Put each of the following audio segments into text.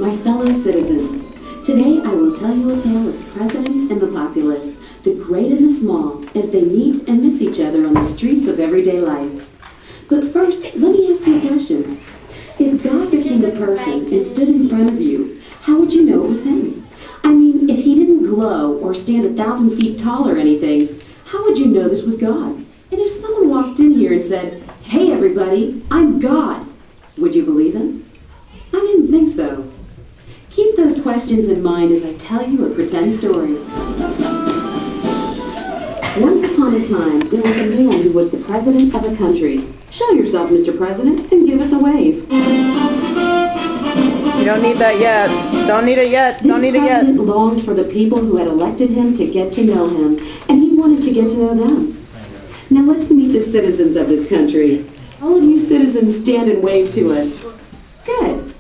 my fellow citizens. Today I will tell you a tale of presidents and the populace, the great and the small, as they meet and miss each other on the streets of everyday life. But first, let me ask you a question. If God became a person and stood in front of you, how would you know it was him? I mean, if he didn't glow or stand 1,000 feet tall or anything, how would you know this was God? And if someone walked in here and said, "Hey everybody, I'm God," would you believe him? I didn't think so. Keep those questions in mind as I tell you a pretend story. Once upon a time, there was a man who was the president of a country. Show yourself, Mr. President, and give us a wave. You don't need that yet. Don't need it yet. Don't need it yet. This president longed for the people who had elected him to get to know him, and he wanted to get to know them. Now let's meet the citizens of this country. All of you citizens stand and wave to us. Good.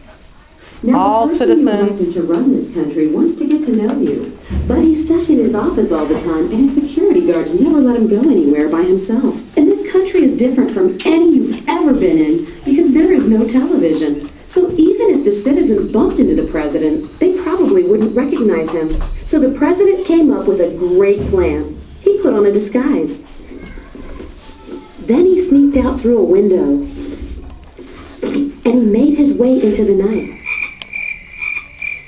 Now All the person citizens. you elected to run this country wants to get to know you, but he's stuck in his office all the time, and his security guards never let him go anywhere by himself. And this country is different from any you've ever been in because there is no television. So even if the citizens bumped into the president, they probably wouldn't recognize him. So the president came up with a great plan. He put on a disguise. Then he sneaked out through a window, and he made his way into the night.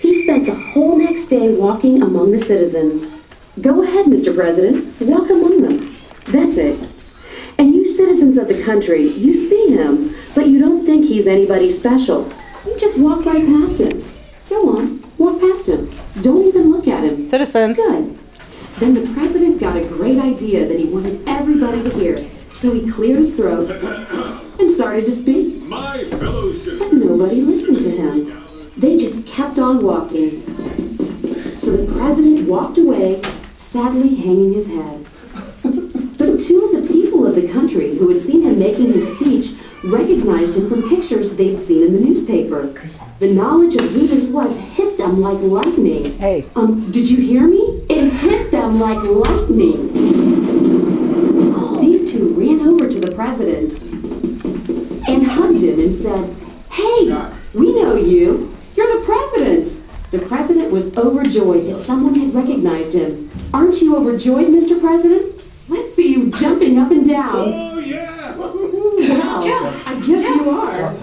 He spent the whole next day walking among the citizens. Go ahead, Mr. President, walk among them. That's it. And you citizens of the country, you see him, but you don't think he's anybody special. You just walk right past him. Go on, walk past him. Don't even look at him. Citizens. Good. Then the president got a great idea that he wanted everybody to hear. So he cleared his throat and started to speak. My fellow citizens. But nobody listened to him. They just kept on walking. So the president walked away, sadly hanging his head. But two of the people of the country who had seen him making his speech recognized him from pictures they'd seen in the newspaper. The knowledge of who this was hit them like lightning. Hey. Did you hear me? It hit them like lightning. These two ran over to the president and hugged him and said, "Hey, we know you. You're the president." The president was overjoyed that someone had recognized him. Aren't you overjoyed, Mr. President? Let's see you jumping up and down. Oh, yeah. Wow, I guess you are.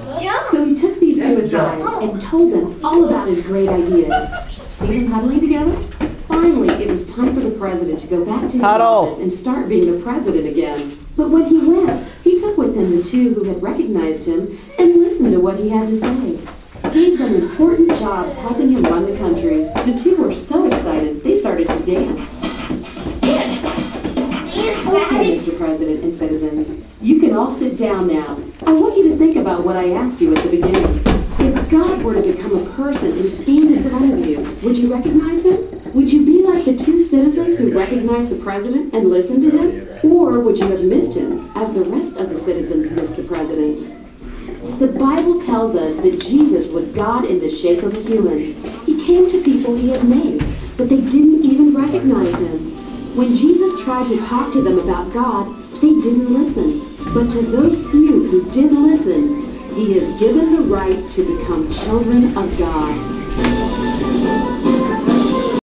So he took these two aside and told them all about his great ideas. See them huddling together? Finally, it was time for the president to go back to his Huddle. office and start being the president again. But when he went, he took with him the two who had recognized him and listened to what he had to say. Gave them important jobs helping him run the country. The two were so excited, they started to dance. Okay, Mr. President and citizens, you can all sit down now. I want you to think about what I asked you at the beginning. If God were to become a person and stand in front of you, would you recognize him? Would you be like the two citizens who recognized the president and listened to him? Or would you have missed him, as the rest of the citizens missed the president? The Bible tells us that Jesus was God in the shape of a human. He came to people he had made, but they didn't even recognize him. When Jesus tried to talk to them about God, they didn't listen. But to those few who did listen, he has given the right to become children of God.